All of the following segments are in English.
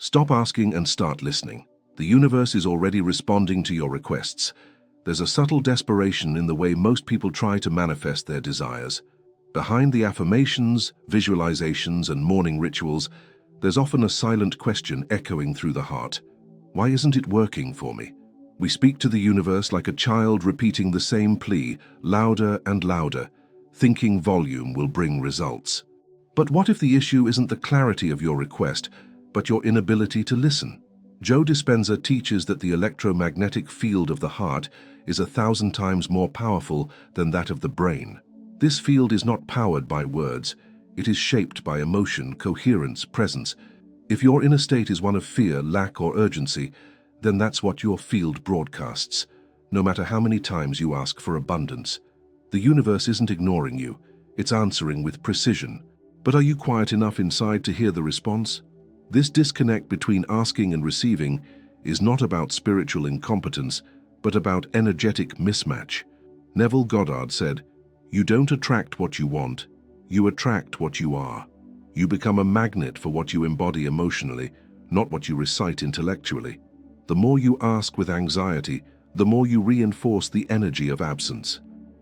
Stop asking and start listening. The universe is already responding to your requests. There's a subtle desperation in the way most people try to manifest their desires. Behind the affirmations, visualizations, and morning rituals, there's often a silent question echoing through the heart. Why isn't it working for me? We speak to the universe like a child repeating the same plea, louder and louder, thinking volume will bring results. But what if the issue isn't the clarity of your request, but your inability to listen? Joe Dispenza teaches that the electromagnetic field of the heart is 1,000 times more powerful than that of the brain. This field is not powered by words. It is shaped by emotion, coherence, presence. If your inner state is one of fear, lack, or urgency, then that's what your field broadcasts, no matter how many times you ask for abundance. The universe isn't ignoring you. It's answering with precision. But are you quiet enough inside to hear the response? This disconnect between asking and receiving is not about spiritual incompetence, but about energetic mismatch. Neville Goddard said, "You don't attract what you want, you attract what you are. You become a magnet for what you embody emotionally, not what you recite intellectually. The more you ask with anxiety, the more you reinforce the energy of absence."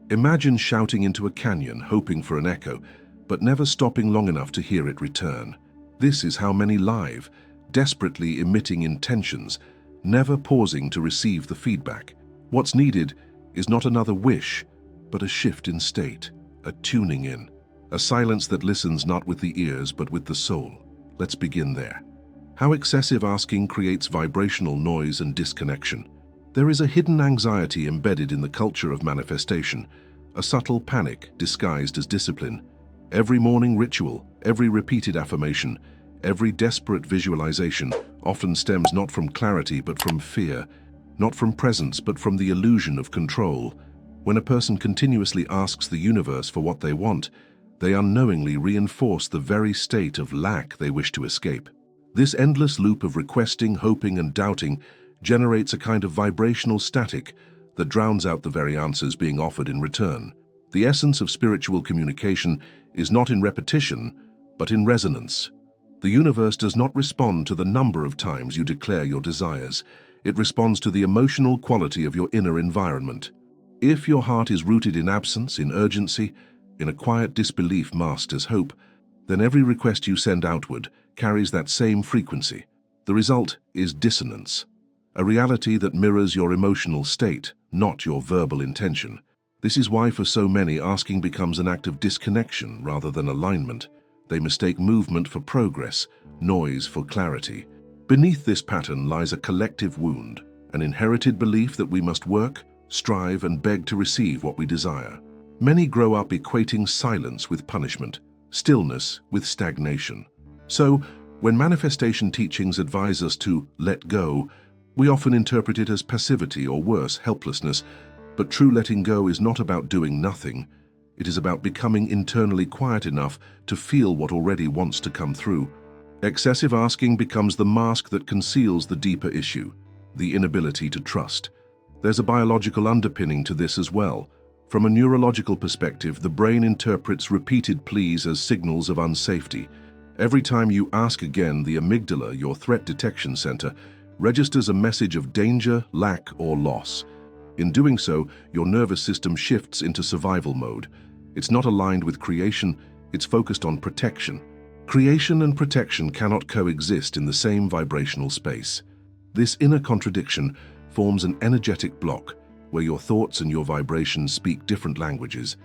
Imagine shouting into a canyon, hoping for an echo, but never stopping long enough to hear it return. This is how many live, desperately emitting intentions, never pausing to receive the feedback. What's needed is not another wish, but a shift in state, a tuning in, a silence that listens not with the ears but with the soul. Let's begin there. How excessive asking creates vibrational noise and disconnection. There is a hidden anxiety embedded in the culture of manifestation, a subtle panic disguised as discipline. Every morning ritual, every repeated affirmation, every desperate visualization often stems not from clarity but from fear, not from presence but from the illusion of control. When a person continuously asks the universe for what they want, they unknowingly reinforce the very state of lack they wish to escape. This endless loop of requesting, hoping, and doubting generates a kind of vibrational static that drowns out the very answers being offered in return. The essence of spiritual communication is not in repetition, but in resonance. The universe does not respond to the number of times you declare your desires. It responds to the emotional quality of your inner environment. If your heart is rooted in absence, in urgency, in a quiet disbelief masked as hope, then every request you send outward carries that same frequency. The result is dissonance, a reality that mirrors your emotional state, not your verbal intention. This is why for so many asking becomes an act of disconnection rather than alignment. They mistake movement for progress, noise for clarity. Beneath this pattern lies a collective wound, an inherited belief that we must work, strive, and beg to receive what we desire. Many grow up equating silence with punishment, stillness with stagnation. So, when manifestation teachings advise us to let go, we often interpret it as passivity or worse, helplessness. But true letting go is not about doing nothing. It is about becoming internally quiet enough to feel what already wants to come through. Excessive asking becomes the mask that conceals the deeper issue, the inability to trust. There's a biological underpinning to this as well. From a neurological perspective, the brain interprets repeated pleas as signals of unsafety. Every time you ask again, the amygdala, your threat detection center, registers a message of danger, lack, or loss. In doing so, your nervous system shifts into survival mode. It's not aligned with creation, it's focused on protection. Creation and protection cannot coexist in the same vibrational space. This inner contradiction forms an energetic block where your thoughts and your vibrations speak different languages.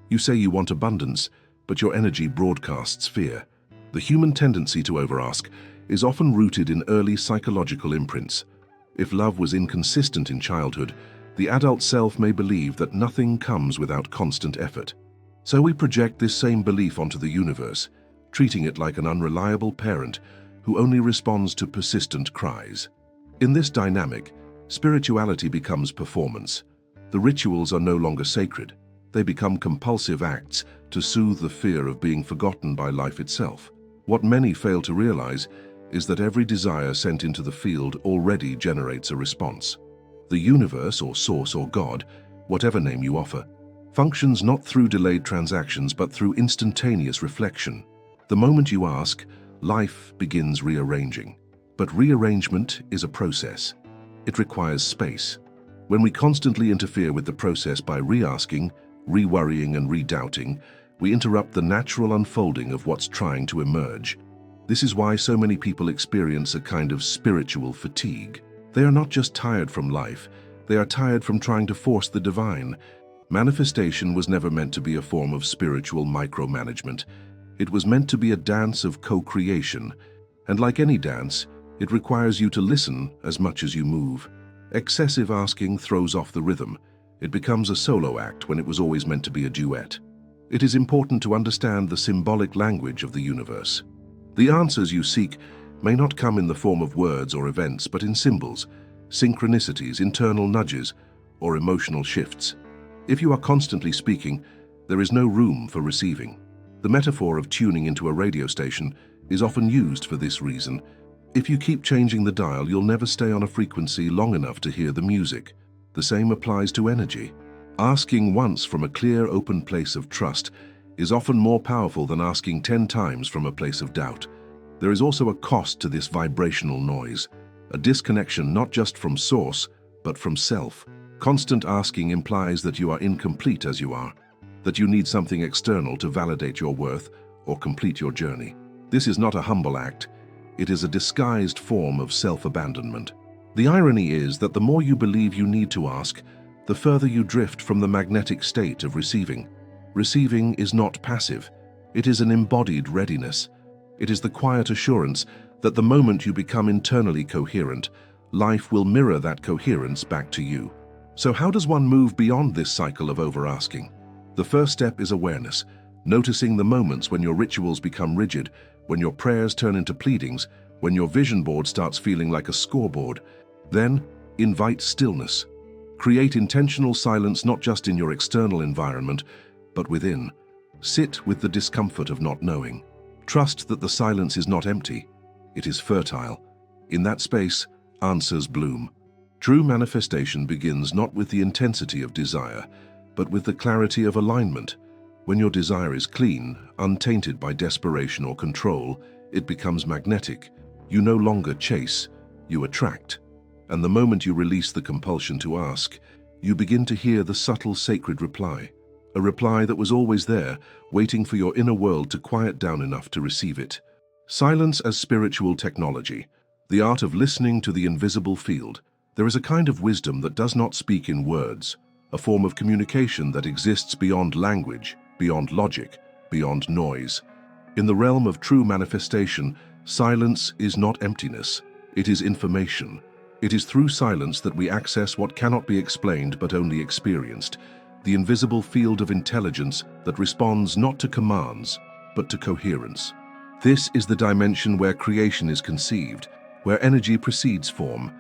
You say you want abundance, but your energy broadcasts fear. The human tendency to overask is often rooted in early psychological imprints. If love was inconsistent in childhood, the adult self may believe that nothing comes without constant effort. So we project this same belief onto the universe, treating it like an unreliable parent who only responds to persistent cries. In this dynamic, spirituality becomes performance. The rituals are no longer sacred. They become compulsive acts to soothe the fear of being forgotten by life itself. What many fail to realize is that every desire sent into the field already generates a response. The universe, or source, or God, whatever name you offer, functions not through delayed transactions but through instantaneous reflection. The moment you ask, life begins rearranging. But rearrangement is a process. It requires space. When we constantly interfere with the process by re-asking, re-worrying and redoubting, we interrupt the natural unfolding of what's trying to emerge. This is why so many people experience a kind of spiritual fatigue. They are not just tired from life, they are tired from trying to force the divine. Manifestation was never meant to be a form of spiritual micromanagement. It was meant to be a dance of co-creation. And like any dance, it requires you to listen as much as you move. Excessive asking throws off the rhythm. It becomes a solo act when it was always meant to be a duet. It is important to understand the symbolic language of the universe. The answers you seek may not come in the form of words or events, but in symbols, synchronicities, internal nudges, or emotional shifts. If you are constantly speaking, there is no room for receiving. The metaphor of tuning into a radio station is often used for this reason. If you keep changing the dial, you'll never stay on a frequency long enough to hear the music. The same applies to energy. Asking once from a clear, open place of trust is often more powerful than asking 10 times from a place of doubt. There is also a cost to this vibrational noise, a disconnection not just from source, but from self. Constant asking implies that you are incomplete as you are, that you need something external to validate your worth or complete your journey. This is not a humble act. It is a disguised form of self-abandonment. The irony is that the more you believe you need to ask, the further you drift from the magnetic state of receiving. Receiving is not passive. It is an embodied readiness. It is the quiet assurance that the moment you become internally coherent, life will mirror that coherence back to you. So how does one move beyond this cycle of over-asking? The first step is awareness, noticing the moments when your rituals become rigid, when your prayers turn into pleadings, when your vision board starts feeling like a scoreboard. Then, invite stillness. Create intentional silence not just in your external environment, but within. Sit with the discomfort of not knowing. Trust that the silence is not empty. It is fertile. In that space, answers bloom. True manifestation begins not with the intensity of desire, but with the clarity of alignment. When your desire is clean, untainted by desperation or control, it becomes magnetic. You no longer chase, you attract. And the moment you release the compulsion to ask, you begin to hear the subtle sacred reply. A reply that was always there, waiting for your inner world to quiet down enough to receive it. Silence as spiritual technology, the art of listening to the invisible field. There is a kind of wisdom that does not speak in words, a form of communication that exists beyond language, beyond logic, beyond noise. In the realm of true manifestation, silence is not emptiness, it is information. It is through silence that we access what cannot be explained but only experienced, the invisible field of intelligence that responds not to commands, but to coherence. This is the dimension where creation is conceived, where energy precedes form,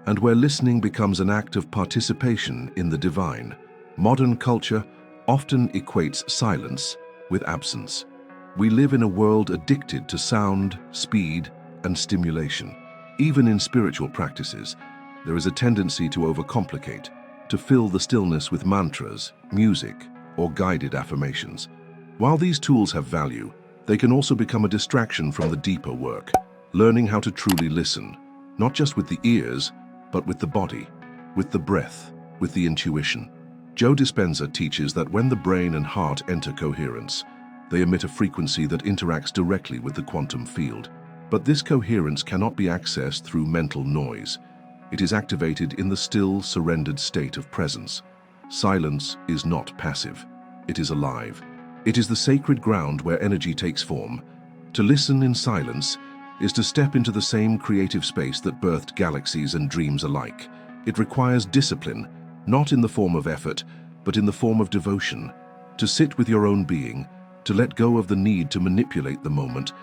and where listening becomes an act of participation in the divine. Modern culture often equates silence with absence. We live in a world addicted to sound, speed, and stimulation. Even in spiritual practices, there is a tendency to overcomplicate, to fill the stillness with mantras, music, or guided affirmations. While these tools have value, they can also become a distraction from the deeper work, learning how to truly listen, not just with the ears, but with the body, with the breath, with the intuition. Joe Dispenza teaches that when the brain and heart enter coherence, they emit a frequency that interacts directly with the quantum field. But this coherence cannot be accessed through mental noise. It is activated in the still, surrendered state of presence. Silence is not passive. It is alive. It is the sacred ground where energy takes form. To listen in silence is to step into the same creative space that birthed galaxies and dreams alike. It requires discipline, not in the form of effort, but in the form of devotion. To sit with your own being, to let go of the need to manipulate the moment,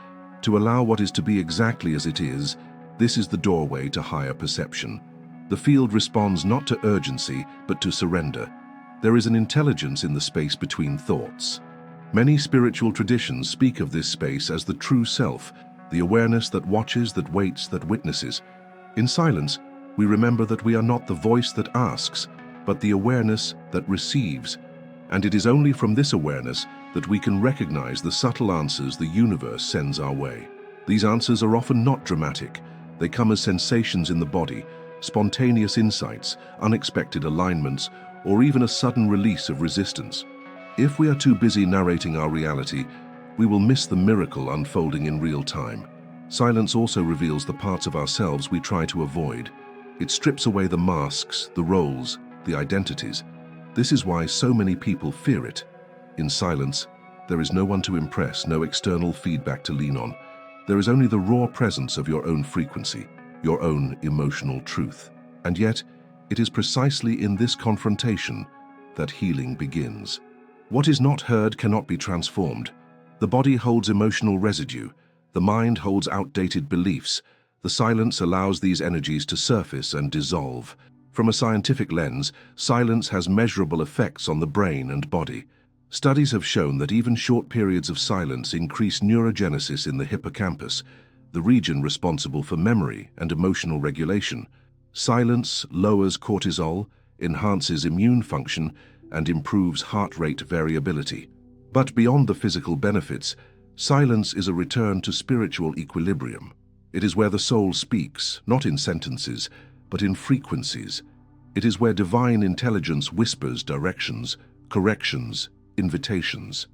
to allow what is to be exactly as it is, this is the doorway to higher perception. The field responds not to urgency, but to surrender. There is an intelligence in the space between thoughts. Many spiritual traditions speak of this space as the true self, the awareness that watches, that waits, that witnesses. In silence, we remember that we are not the voice that asks, but the awareness that receives. And it is only from this awareness that we can recognize the subtle answers the universe sends our way. These answers are often not dramatic. They come as sensations in the body, spontaneous insights, unexpected alignments, or even a sudden release of resistance. If we are too busy narrating our reality, we will miss the miracle unfolding in real time. Silence also reveals the parts of ourselves we try to avoid. It strips away the masks, the roles, the identities. This is why so many people fear it. In silence, there is no one to impress, no external feedback to lean on. There is only the raw presence of your own frequency, your own emotional truth. And yet, it is precisely in this confrontation that healing begins. What is not heard cannot be transformed. The body holds emotional residue. The mind holds outdated beliefs. The silence allows these energies to surface and dissolve. From a scientific lens, silence has measurable effects on the brain and body. Studies have shown that even short periods of silence increase neurogenesis in the hippocampus, the region responsible for memory and emotional regulation. Silence lowers cortisol, enhances immune function, and improves heart rate variability. But beyond the physical benefits, silence is a return to spiritual equilibrium. It is where the soul speaks, not in sentences, but in frequencies. It is where divine intelligence whispers directions, corrections, invitations.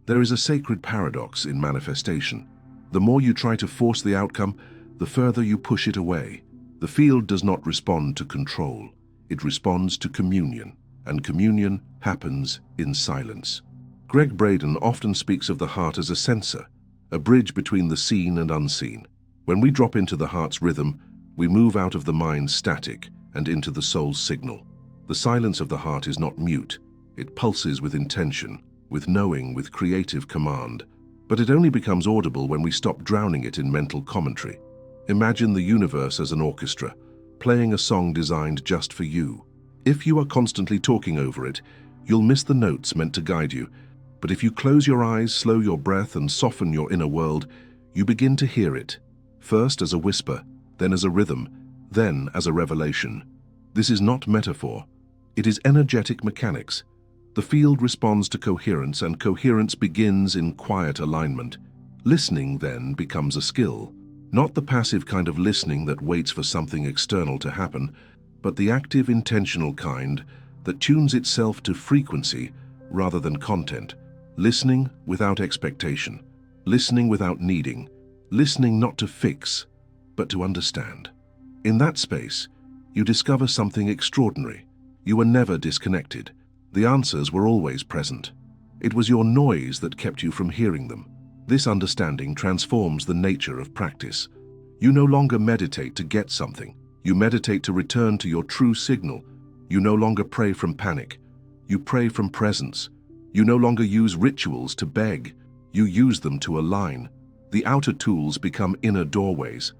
There is a sacred paradox in manifestation. The more you try to force the outcome, the further you push it away. The field does not respond to control. It responds to communion, and communion happens in silence. Gregg Braden often speaks of the heart as a sensor, a bridge between the seen and unseen. When we drop into the heart's rhythm, we move out of the mind's static and into the soul's signal. The silence of the heart is not mute. It pulses with intention, with knowing, with creative command. But it only becomes audible when we stop drowning it in mental commentary. Imagine the universe as an orchestra, playing a song designed just for you. If you are constantly talking over it, you'll miss the notes meant to guide you. But if you close your eyes, slow your breath, and soften your inner world, you begin to hear it, first as a whisper, then as a rhythm, then as a revelation. This is not metaphor. It is energetic mechanics. The field responds to coherence, and coherence begins in quiet alignment. Listening, then, becomes a skill. Not the passive kind of listening that waits for something external to happen, but the active, intentional kind that tunes itself to frequency rather than content. Listening without expectation. Listening without needing. Listening not to fix, but to understand. In that space, you discover something extraordinary. You were never disconnected. The answers were always present. It was your noise that kept you from hearing them. This understanding transforms the nature of practice. You no longer meditate to get something. You meditate to return to your true signal. You no longer pray from panic. You pray from presence. You no longer use rituals to beg. You use them to align. The outer tools become inner doorways.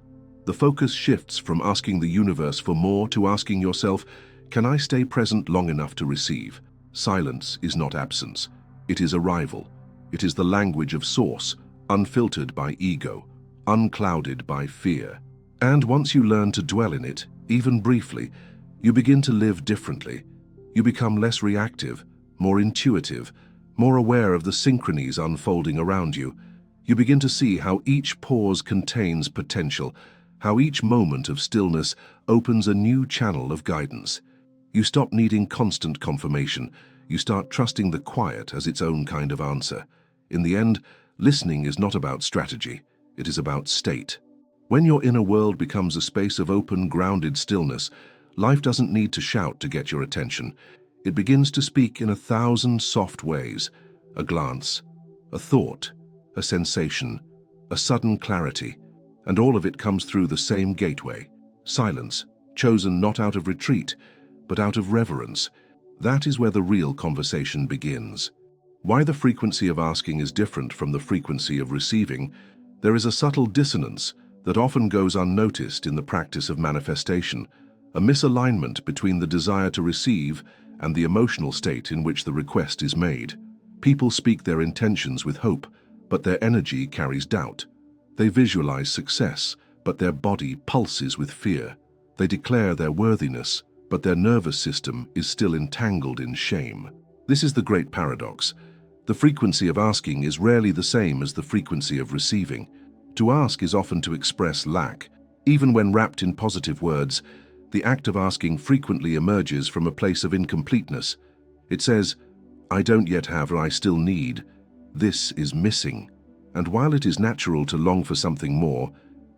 The focus shifts from asking the universe for more to asking yourself, can I stay present long enough to receive? Silence is not absence. It is arrival. It is the language of source, unfiltered by ego, unclouded by fear. And once you learn to dwell in it, even briefly, you begin to live differently. You become less reactive, more intuitive, more aware of the synchronies unfolding around you. You begin to see how each pause contains potential, how each moment of stillness opens a new channel of guidance. You stop needing constant confirmation. You start trusting the quiet as its own kind of answer. In the end, listening is not about strategy. It is about state. When your inner world becomes a space of open, grounded stillness, life doesn't need to shout to get your attention. It begins to speak in 1,000 soft ways. A glance, a thought, a sensation, a sudden clarity. And all of it comes through the same gateway. Silence, chosen not out of retreat, but out of reverence. That is where the real conversation begins. Why the frequency of asking is different from the frequency of receiving, there is a subtle dissonance that often goes unnoticed in the practice of manifestation, a misalignment between the desire to receive and the emotional state in which the request is made. People speak their intentions with hope, but their energy carries doubt. They visualize success, but their body pulses with fear. They declare their worthiness, but their nervous system is still entangled in shame. This is the great paradox. The frequency of asking is rarely the same as the frequency of receiving. To ask is often to express lack. Even when wrapped in positive words, the act of asking frequently emerges from a place of incompleteness. It says, "I don't yet have, or I still need. This is missing." And while it is natural to long for something more,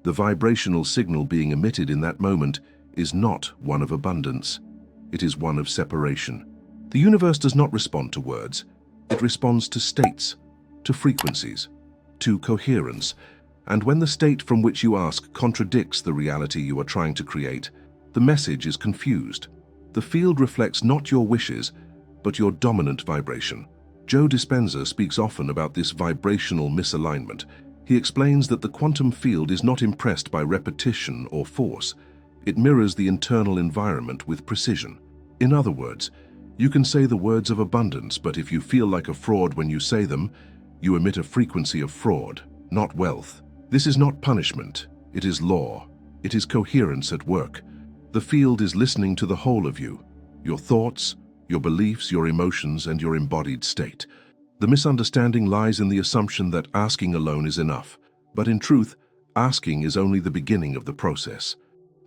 the vibrational signal being emitted in that moment is not one of abundance. It is one of separation. The universe does not respond to words. It responds to states, to frequencies, to coherence. And when the state from which you ask contradicts the reality you are trying to create, the message is confused. The field reflects not your wishes, but your dominant vibration. Joe Dispenza speaks often about this vibrational misalignment. He explains that the quantum field is not impressed by repetition or force. It mirrors the internal environment with precision. In other words, you can say the words of abundance, but if you feel like a fraud when you say them, you emit a frequency of fraud, not wealth. This is not punishment. It is law. It is coherence at work. The field is listening to the whole of you, your thoughts, your beliefs, your emotions, and your embodied state. The misunderstanding lies in the assumption that asking alone is enough. But in truth, asking is only the beginning of the process.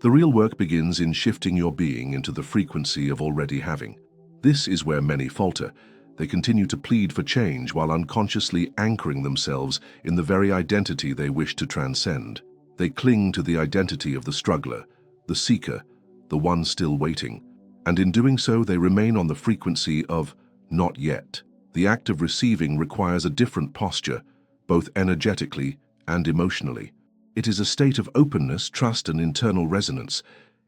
The real work begins in shifting your being into the frequency of already having. This is where many falter. They continue to plead for change while unconsciously anchoring themselves in the very identity they wish to transcend. They cling to the identity of the struggler, the seeker, the one still waiting. And in doing so, they remain on the frequency of not yet. The act of receiving requires a different posture, both energetically and emotionally. It is a state of openness, trust, and internal resonance.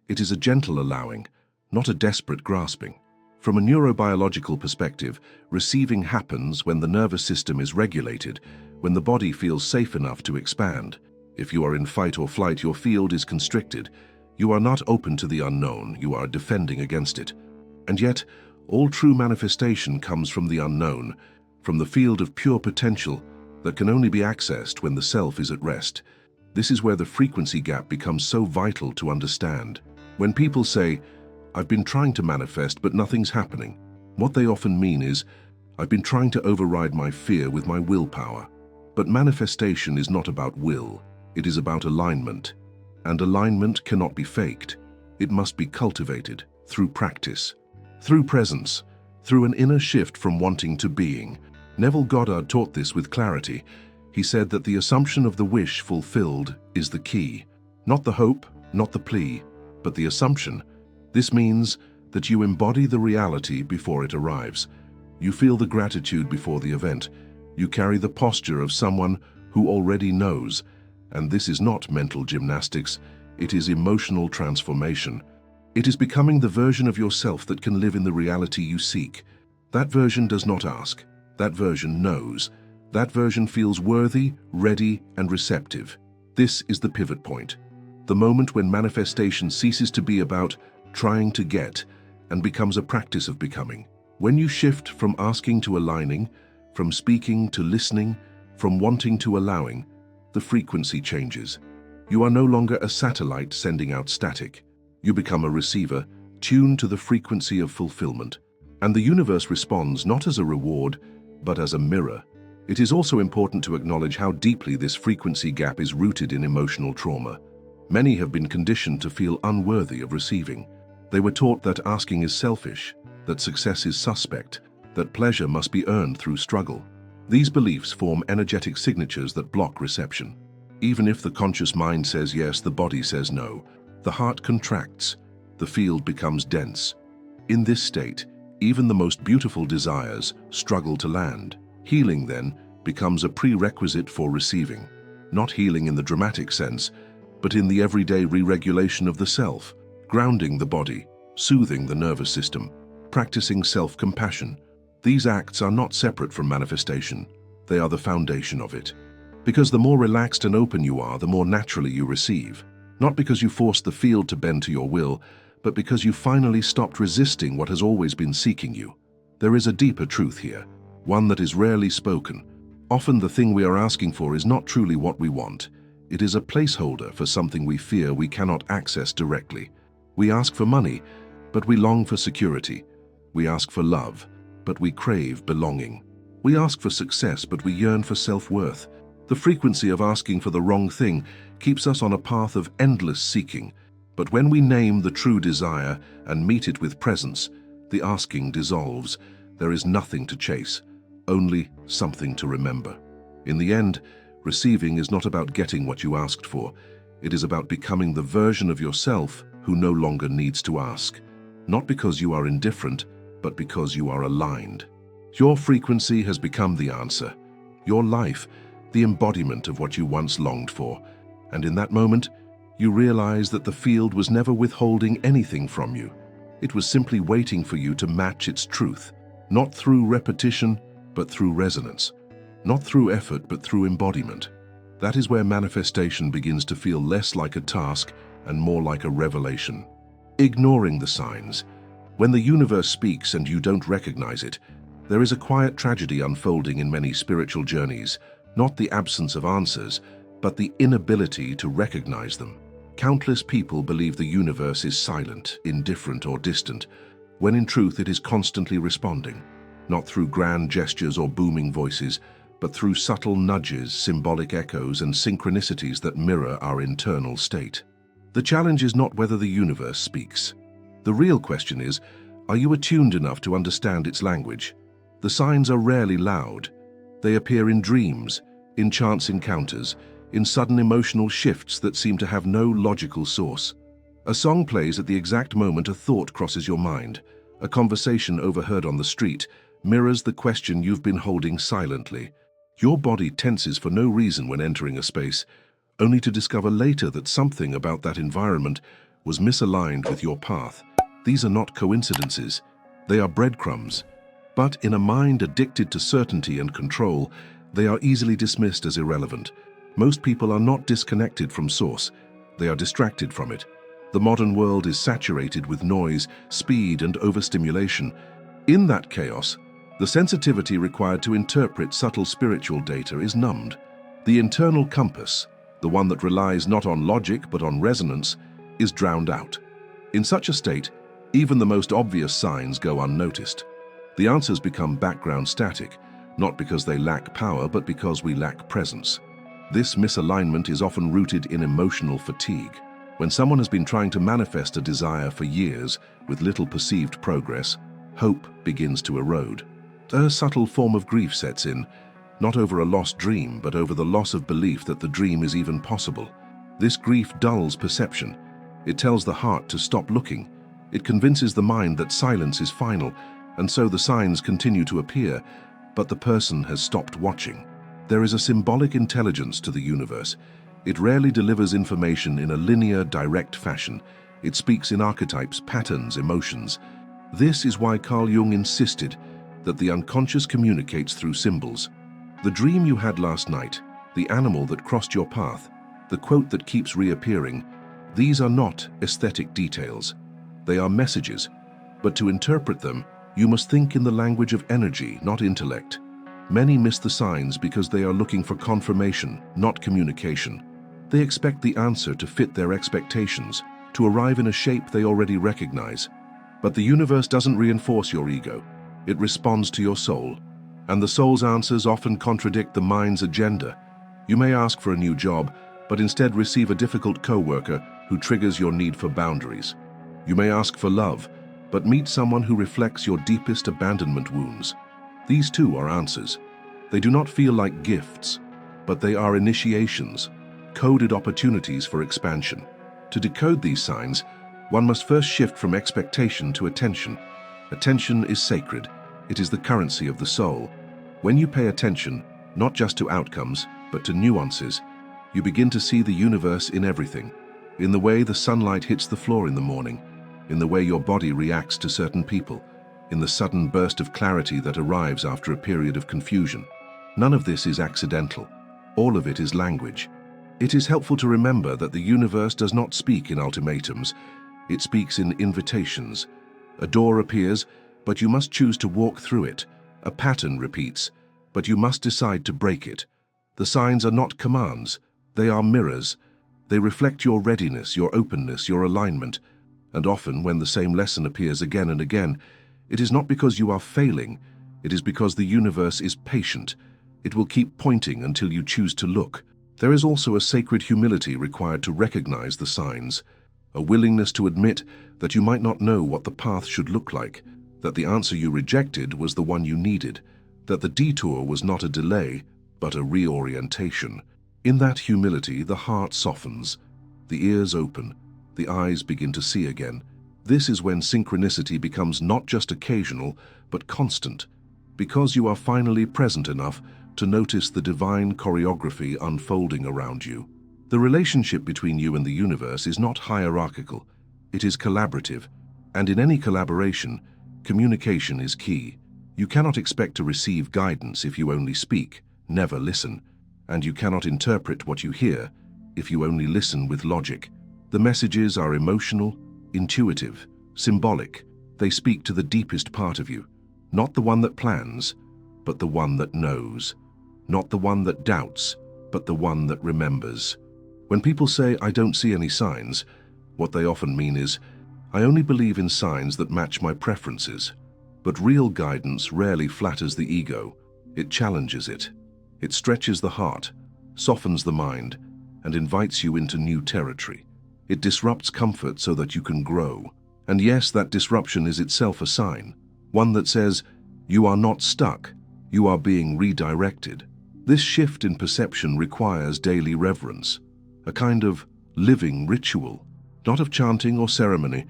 It is a gentle allowing, not a desperate grasping. From a neurobiological perspective, receiving happens when the nervous system is regulated, when the body feels safe enough to expand. If you are in fight or flight, your field is constricted. You are not open to the unknown, you are defending against it. And yet, all true manifestation comes from the unknown, from the field of pure potential that can only be accessed when the self is at rest. This is where the frequency gap becomes so vital to understand. When people say, "I've been trying to manifest, but nothing's happening," what they often mean is, "I've been trying to override my fear with my willpower." But manifestation is not about will, it is about alignment. And alignment cannot be faked. It must be cultivated through practice, through presence, through an inner shift from wanting to being. Neville Goddard taught this with clarity. He said that the assumption of the wish fulfilled is the key. Not the hope, not the plea, but the assumption. This means that you embody the reality before it arrives. You feel the gratitude before the event. You carry the posture of someone who already knows. And this is not mental gymnastics, it is emotional transformation. It is becoming the version of yourself that can live in the reality you seek. That version does not ask. That version knows. That version feels worthy, ready, and receptive. This is the pivot point. The moment when manifestation ceases to be about trying to get and becomes a practice of becoming. When you shift from asking to aligning, from speaking to listening, from wanting to allowing, the frequency changes. You are no longer a satellite sending out static. You become a receiver, tuned to the frequency of fulfillment. And the universe responds not as a reward, but as a mirror. It is also important to acknowledge how deeply this frequency gap is rooted in emotional trauma. Many have been conditioned to feel unworthy of receiving. They were taught that asking is selfish, that success is suspect, that pleasure must be earned through struggle. These beliefs form energetic signatures that block reception. Even if the conscious mind says yes, the body says no. The heart contracts, the field becomes dense. In this state, even the most beautiful desires struggle to land. Healing, then, becomes a prerequisite for receiving. Not healing in the dramatic sense, but in the everyday re-regulation of the self, grounding the body, soothing the nervous system, practicing self-compassion. These acts are not separate from manifestation. They are the foundation of it. Because the more relaxed and open you are, the more naturally you receive. Not because you forced the field to bend to your will, but because you finally stopped resisting what has always been seeking you. There is a deeper truth here, one that is rarely spoken. Often the thing we are asking for is not truly what we want. It is a placeholder for something we fear we cannot access directly. We ask for money, but we long for security. We ask for love, but we crave belonging. We ask for success, but we yearn for self-worth. The frequency of asking for the wrong thing keeps us on a path of endless seeking. But when we name the true desire and meet it with presence, the asking dissolves. There is nothing to chase, only something to remember. In the end, receiving is not about getting what you asked for. It is about becoming the version of yourself who no longer needs to ask. Not because you are indifferent, but because you are aligned. Your frequency has become the answer. Your life, the embodiment of what you once longed for. And in that moment, you realize that the field was never withholding anything from you. It was simply waiting for you to match its truth, not through repetition, but through resonance. Not through effort, but through embodiment. That is where manifestation begins to feel less like a task and more like a revelation. Ignoring the signs. When the universe speaks and you don't recognize it, there is a quiet tragedy unfolding in many spiritual journeys, not the absence of answers, but the inability to recognize them. Countless people believe the universe is silent, indifferent, or distant, when in truth it is constantly responding, not through grand gestures or booming voices, but through subtle nudges, symbolic echoes, and synchronicities that mirror our internal state. The challenge is not whether the universe speaks. The real question is, are you attuned enough to understand its language? The signs are rarely loud. They appear in dreams, in chance encounters, in sudden emotional shifts that seem to have no logical source. A song plays at the exact moment a thought crosses your mind. A conversation overheard on the street mirrors the question you've been holding silently. Your body tenses for no reason when entering a space, only to discover later that something about that environment was misaligned with your path. These are not coincidences. They are breadcrumbs. But in a mind addicted to certainty and control, they are easily dismissed as irrelevant. Most people are not disconnected from source. They are distracted from it. The modern world is saturated with noise, speed, and overstimulation. In that chaos, the sensitivity required to interpret subtle spiritual data is numbed. The internal compass, the one that relies not on logic but on resonance, is drowned out. In such a state, even the most obvious signs go unnoticed. The answers become background static, not because they lack power but because we lack presence. This misalignment is often rooted in emotional fatigue. When someone has been trying to manifest a desire for years with little perceived progress, hope begins to erode. A subtle form of grief sets in, not over a lost dream, but over the loss of belief that the dream is even possible. This grief dulls perception. It tells the heart to stop looking. It convinces the mind that silence is final, and so the signs continue to appear, but the person has stopped watching. There is a symbolic intelligence to the universe. It rarely delivers information in a linear, direct fashion. It speaks in archetypes, patterns, emotions. This is why Carl Jung insisted that the unconscious communicates through symbols. The dream you had last night, the animal that crossed your path, the quote that keeps reappearing, these are not aesthetic details. They are messages, but to interpret them, you must think in the language of energy, not intellect. Many miss the signs because they are looking for confirmation, not communication. They expect the answer to fit their expectations, to arrive in a shape they already recognize. But the universe doesn't reinforce your ego. It responds to your soul. And the soul's answers often contradict the mind's agenda. You may ask for a new job, but instead receive a difficult co-worker who triggers your need for boundaries. You may ask for love, but meet someone who reflects your deepest abandonment wounds. These too are answers. They do not feel like gifts, but they are initiations, coded opportunities for expansion. To decode these signs, one must first shift from expectation to attention. Attention is sacred. It is the currency of the soul. When you pay attention, not just to outcomes, but to nuances, you begin to see the universe in everything. In the way the sunlight hits the floor in the morning, in the way your body reacts to certain people, in the sudden burst of clarity that arrives after a period of confusion. None of this is accidental. All of it is language. It is helpful to remember that the universe does not speak in ultimatums. It speaks in invitations. A door appears, but you must choose to walk through it. A pattern repeats, but you must decide to break it. The signs are not commands. They are mirrors. They reflect your readiness, your openness, your alignment. And often, when the same lesson appears again and again, it is not because you are failing. It is because the universe is patient. It will keep pointing until you choose to look. There is also a sacred humility required to recognize the signs, a willingness to admit that you might not know what the path should look like, that the answer you rejected was the one you needed, that the detour was not a delay, but a reorientation. In that humility, the heart softens, the ears open, the eyes begin to see again. This is when synchronicity becomes not just occasional, but constant, because you are finally present enough to notice the divine choreography unfolding around you. The relationship between you and the universe is not hierarchical, it is collaborative, and in any collaboration, communication is key. You cannot expect to receive guidance if you only speak, never listen, and you cannot interpret what you hear if you only listen with logic. The messages are emotional, intuitive, symbolic. They speak to the deepest part of you, not the one that plans, but the one that knows, not the one that doubts, but the one that remembers. When people say, "I don't see any signs," what they often mean is, "I only believe in signs that match my preferences." But real guidance rarely flatters the ego. It challenges it. It stretches the heart, softens the mind, and invites you into new territory. It disrupts comfort so that you can grow. And yes, that disruption is itself a sign, one that says, you are not stuck, you are being redirected. This shift in perception requires daily reverence, a kind of living ritual, not of chanting or ceremony,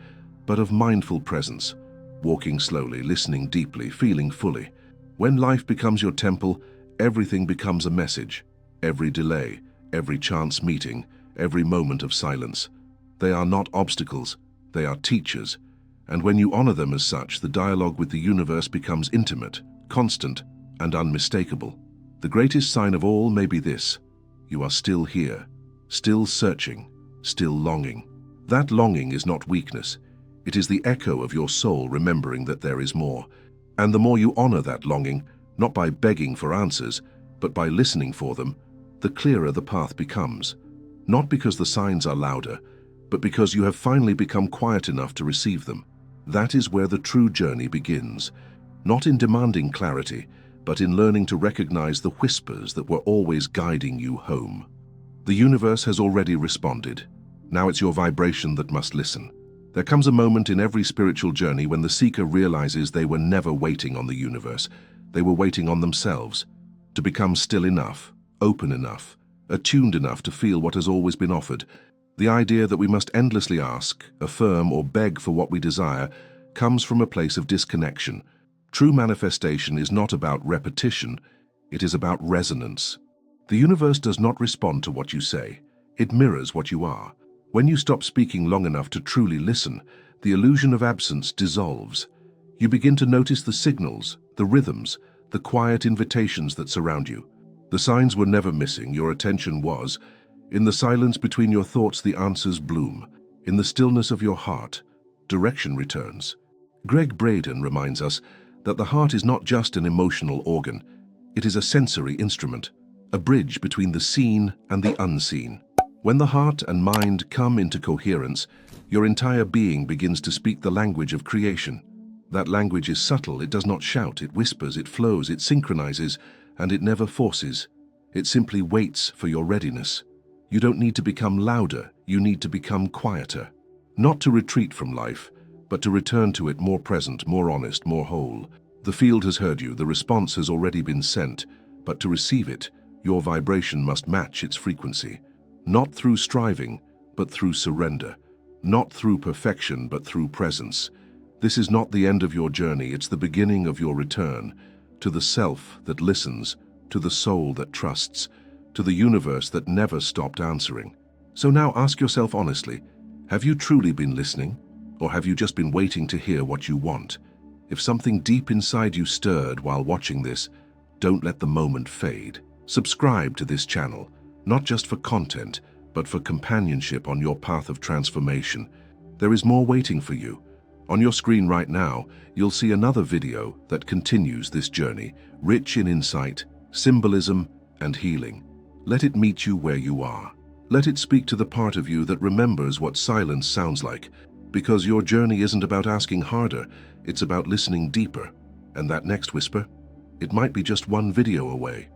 but of mindful presence, walking slowly, listening deeply, feeling fully. When life becomes your temple, everything becomes a message. Every delay, every chance meeting, every moment of silence. They are not obstacles, they are teachers. And when you honor them as such, the dialogue with the universe becomes intimate, constant, and unmistakable. The greatest sign of all may be this: you are still here, still searching, still longing. That longing is not weakness. It is the echo of your soul remembering that there is more. And the more you honor that longing, not by begging for answers, but by listening for them, the clearer the path becomes. Not because the signs are louder, but because you have finally become quiet enough to receive them. That is where the true journey begins, not in demanding clarity, but in learning to recognize the whispers that were always guiding you home. The universe has already responded. Now it's your vibration that must listen. There comes a moment in every spiritual journey when the seeker realizes they were never waiting on the universe. They were waiting on themselves, to become still enough, open enough, attuned enough to feel what has always been offered. The idea that we must endlessly ask, affirm, or beg for what we desire comes from a place of disconnection. True manifestation is not about repetition, it is about resonance. The universe does not respond to what you say, it mirrors what you are. When you stop speaking long enough to truly listen, the illusion of absence dissolves. You begin to notice the signals, the rhythms, the quiet invitations that surround you. The signs were never missing, your attention was. In the silence between your thoughts, the answers bloom. In the stillness of your heart, direction returns. Gregg Braden reminds us that the heart is not just an emotional organ, it is a sensory instrument, a bridge between the seen and the unseen. When the heart and mind come into coherence, your entire being begins to speak the language of creation. That language is subtle, it does not shout, it whispers, it flows, it synchronizes, and it never forces. It simply waits for your readiness. You don't need to become louder, you need to become quieter. Not to retreat from life, but to return to it more present, more honest, more whole. The field has heard you, the response has already been sent, but to receive it, your vibration must match its frequency. Not through striving, but through surrender. Not through perfection, but through presence. This is not the end of your journey, it's the beginning of your return, to the self that listens, to the soul that trusts, to the universe that never stopped answering. So now ask yourself honestly, have you truly been listening? Or have you just been waiting to hear what you want? If something deep inside you stirred while watching this, don't let the moment fade. Subscribe to this channel, not just for content, but for companionship on your path of transformation. There is more waiting for you. On your screen right now, you'll see another video that continues this journey, rich in insight, symbolism, and healing. Let it meet you where you are. Let it speak to the part of you that remembers what silence sounds like, because your journey isn't about asking harder, it's about listening deeper. And that next whisper, it might be just one video away.